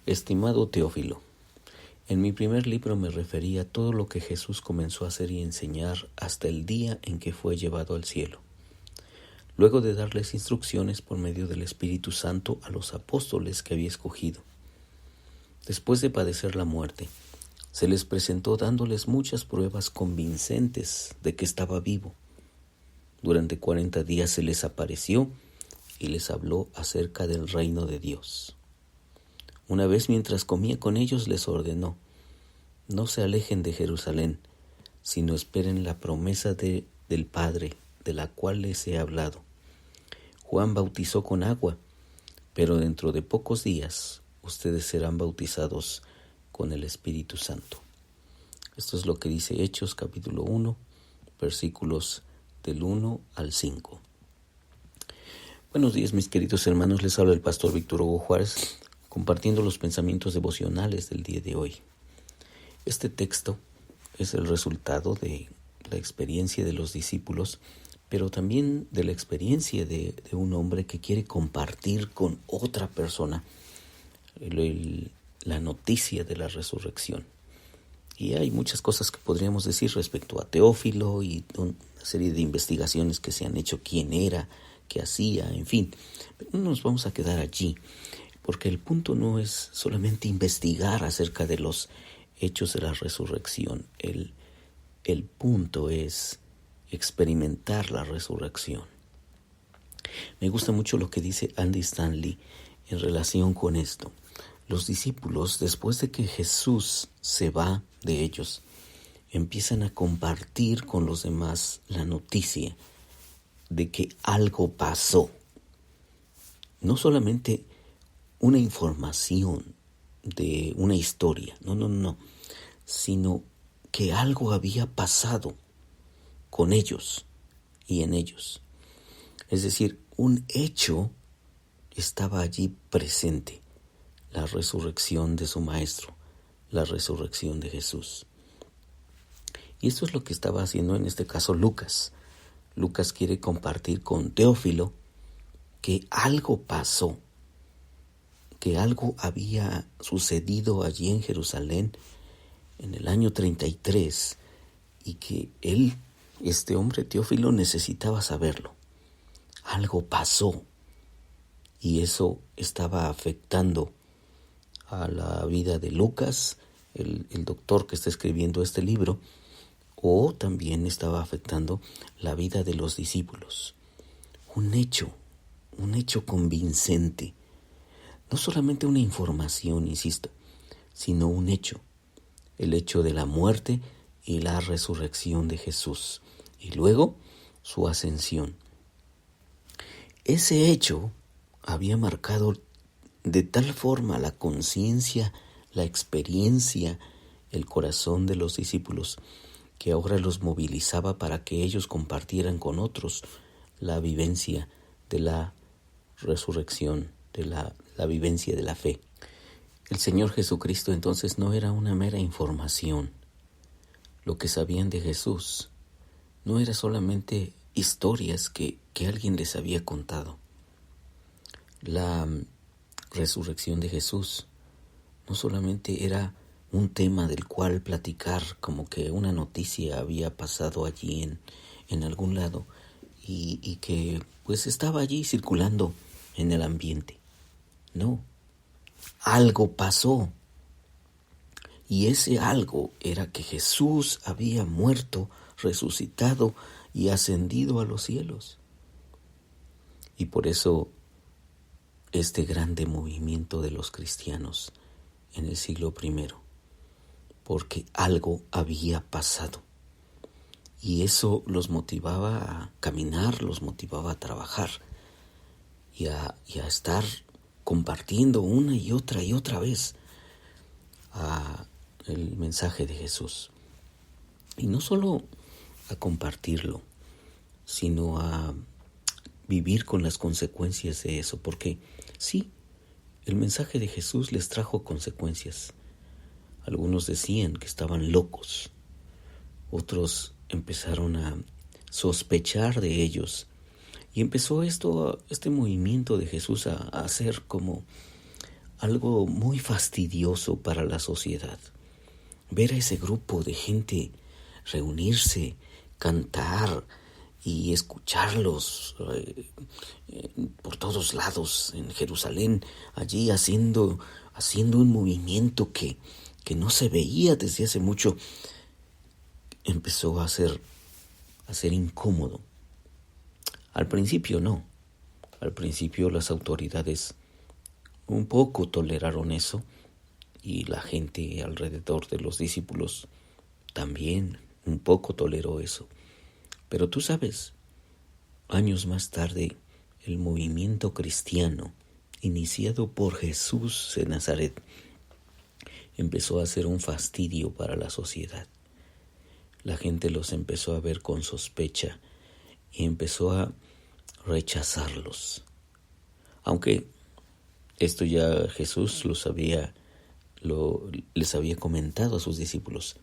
Estimado Teófilo, en mi primer libro me refería a todo lo que Jesús comenzó a hacer y enseñar hasta el día en que fue llevado al cielo, luego de darles instrucciones por medio del Espíritu Santo a los apóstoles que había escogido. Después de padecer la muerte, se les presentó dándoles muchas pruebas convincentes de que estaba vivo. Durante 40 días se les apareció y les habló acerca del reino de Dios. Una vez mientras comía con ellos les ordenó: no se alejen de Jerusalén, sino esperen la promesa del Padre, de la cual les he hablado. Juan bautizó con agua, pero dentro de pocos días ustedes serán bautizados con el Espíritu Santo. Esto es lo que dice Hechos capítulo 1, versículos del 1 al 5. Buenos días, mis queridos hermanos, les habla el pastor Víctor Hugo Juárez, compartiendo los pensamientos devocionales del día de hoy. Este texto es el resultado de la experiencia de los discípulos, pero también de la experiencia de un hombre que quiere compartir con otra persona la noticia de la resurrección. Y hay muchas cosas que podríamos decir respecto a Teófilo y una serie de investigaciones que se han hecho, quién era, qué hacía, en fin. Pero no nos vamos a quedar allí, porque el punto no es solamente investigar acerca de los hechos de la resurrección. El punto es experimentar la resurrección. Me gusta mucho lo que dice Andy Stanley en relación con esto. Los discípulos, después de que Jesús se va de ellos, empiezan a compartir con los demás la noticia de que algo pasó. No solamente una información de una historia, no, sino que algo había pasado con ellos y en ellos. Es decir, un hecho estaba allí presente. La resurrección de su maestro, la resurrección de Jesús. Y esto es lo que estaba haciendo en este caso Lucas. Lucas quiere compartir con Teófilo que algo pasó, que algo había sucedido allí en Jerusalén en el año 33 y que este hombre Teófilo, necesitaba saberlo. Algo pasó y eso estaba afectando a la vida de Lucas, el doctor que está escribiendo este libro, o también estaba afectando la vida de los discípulos. Un hecho convincente. No solamente una información, insisto, sino un hecho. El hecho de la muerte y la resurrección de Jesús. Y luego su ascensión. Ese hecho había marcado de tal forma la conciencia, la experiencia, el corazón de los discípulos, que ahora los movilizaba para que ellos compartieran con otros la vivencia de la resurrección, de la vivencia de la fe. El Señor Jesucristo entonces no era una mera información. Lo que sabían de Jesús no era solamente historias que alguien les había contado. La resurrección de Jesús no solamente era un tema del cual platicar, como que una noticia había pasado allí en algún lado y que pues estaba allí circulando en el ambiente. No, algo pasó y ese algo era que Jesús había muerto, resucitado y ascendido a los cielos. Y por eso este grande movimiento de los cristianos en el siglo I, porque algo había pasado. Y eso los motivaba a caminar, los motivaba a trabajar y a estar compartiendo una y otra vez el mensaje de Jesús. Y no solo a compartirlo, sino a vivir con las consecuencias de eso, porque sí, el mensaje de Jesús les trajo consecuencias. Algunos decían que estaban locos, otros empezaron a sospechar de ellos, y empezó este movimiento de Jesús a ser como algo muy fastidioso para la sociedad. Ver a ese grupo de gente reunirse, cantar y escucharlos por todos lados en Jerusalén, allí haciendo un movimiento que no se veía desde hace mucho, empezó a ser incómodo. Al principio no. Al principio las autoridades un poco toleraron eso y la gente alrededor de los discípulos también un poco toleró eso. Pero tú sabes, años más tarde, el movimiento cristiano, iniciado por Jesús de Nazaret, empezó a ser un fastidio para la sociedad. La gente los empezó a ver con sospecha y empezó a rechazarlos. Aunque esto ya Jesús les había comentado a sus discípulos.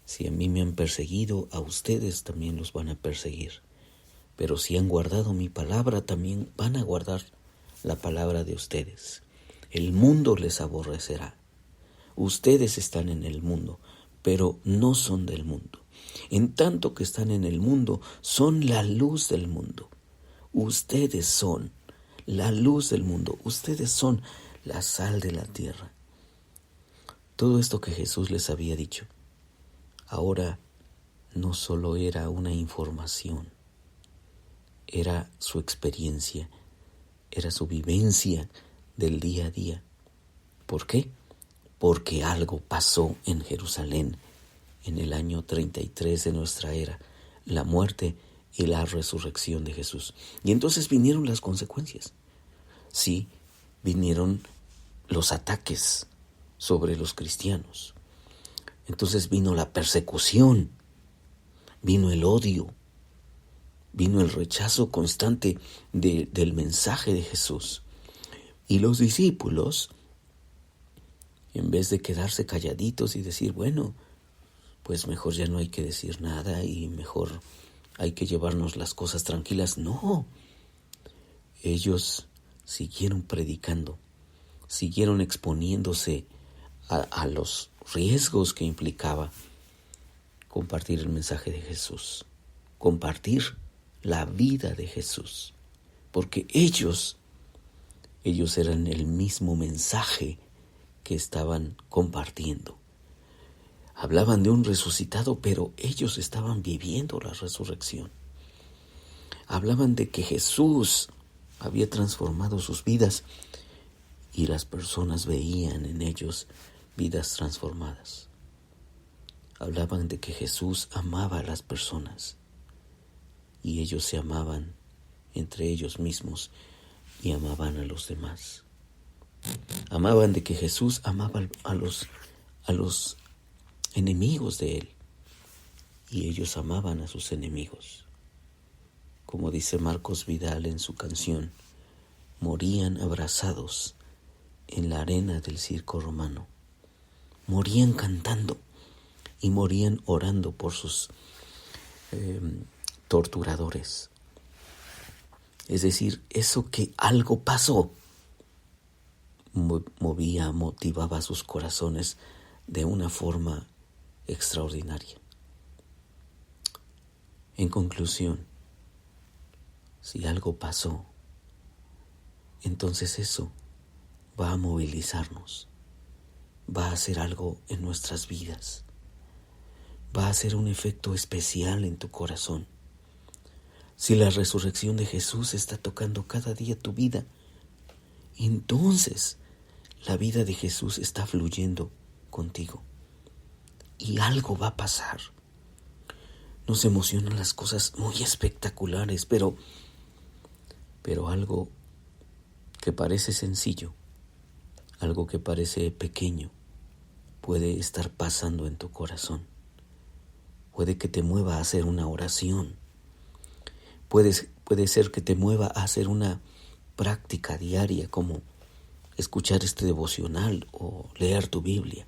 Si a mí me han perseguido, a ustedes también los van a perseguir. Pero si han guardado mi palabra, también van a guardar la palabra de ustedes. El mundo les aborrecerá. Ustedes están en el mundo, pero no son del mundo. En tanto que están en el mundo, son la luz del mundo. Ustedes son la luz del mundo. Ustedes son la sal de la tierra. Todo esto que Jesús les había dicho, ahora no solo era una información, era su experiencia, era su vivencia del día a día. ¿Por qué? Porque algo pasó en Jerusalén en el año 33 de nuestra era, la muerte y la resurrección de Jesús. Y entonces vinieron las consecuencias. Sí, vinieron los ataques sobre los cristianos. Entonces vino la persecución, vino el odio, vino el rechazo constante del mensaje de Jesús. Y los discípulos, en vez de quedarse calladitos y decir, bueno, pues mejor ya no hay que decir nada y mejor hay que llevarnos las cosas tranquilas. No, ellos siguieron predicando, siguieron exponiéndose a los riesgos que implicaba compartir el mensaje de Jesús, compartir la vida de Jesús, porque ellos eran el mismo mensaje que estaban compartiendo. Hablaban de un resucitado, pero ellos estaban viviendo la resurrección. Hablaban de que Jesús había transformado sus vidas y las personas veían en ellos vidas transformadas. Hablaban de que Jesús amaba a las personas y ellos se amaban entre ellos mismos y amaban a los demás. Amaban de que Jesús amaba a los enemigos de él y ellos amaban a sus enemigos. Como dice Marcos Vidal en su canción, morían abrazados en la arena del circo romano. Morían cantando y morían orando por sus torturadores. Es decir, eso que algo pasó motivaba sus corazones de una forma extraordinaria. En conclusión, si algo pasó, entonces eso va a movilizarnos, va a hacer algo en nuestras vidas, va a hacer un efecto especial en tu corazón. Si la resurrección de Jesús está tocando cada día tu vida, entonces la vida de Jesús está fluyendo contigo y algo va a pasar. Nos emocionan las cosas muy espectaculares, pero algo que parece sencillo, algo que parece pequeño, puede estar pasando en tu corazón. Puede que te mueva a hacer una oración. Puede ser que te mueva a hacer una práctica diaria como escuchar este devocional o leer tu Biblia.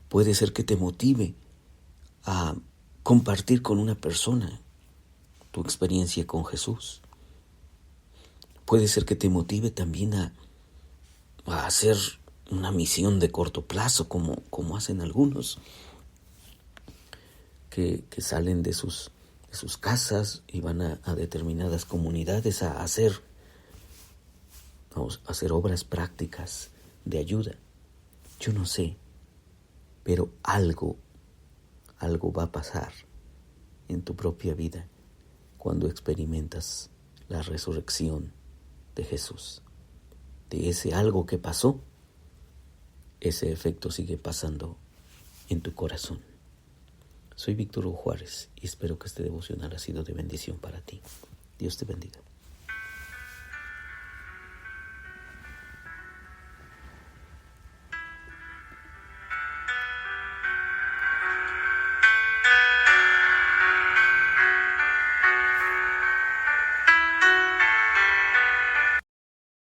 Puede ser que te motive a compartir con una persona tu experiencia con Jesús. Puede ser que te motive también a a hacer una misión de corto plazo, como hacen algunos, que salen de sus casas y van a determinadas comunidades a hacer obras prácticas de ayuda. Yo no sé, pero algo va a pasar en tu propia vida cuando experimentas la resurrección de Jesús. De ese algo que pasó, ese efecto sigue pasando en tu corazón. Soy Víctor Hugo Juárez y espero que este devocional ha sido de bendición para ti. Dios te bendiga.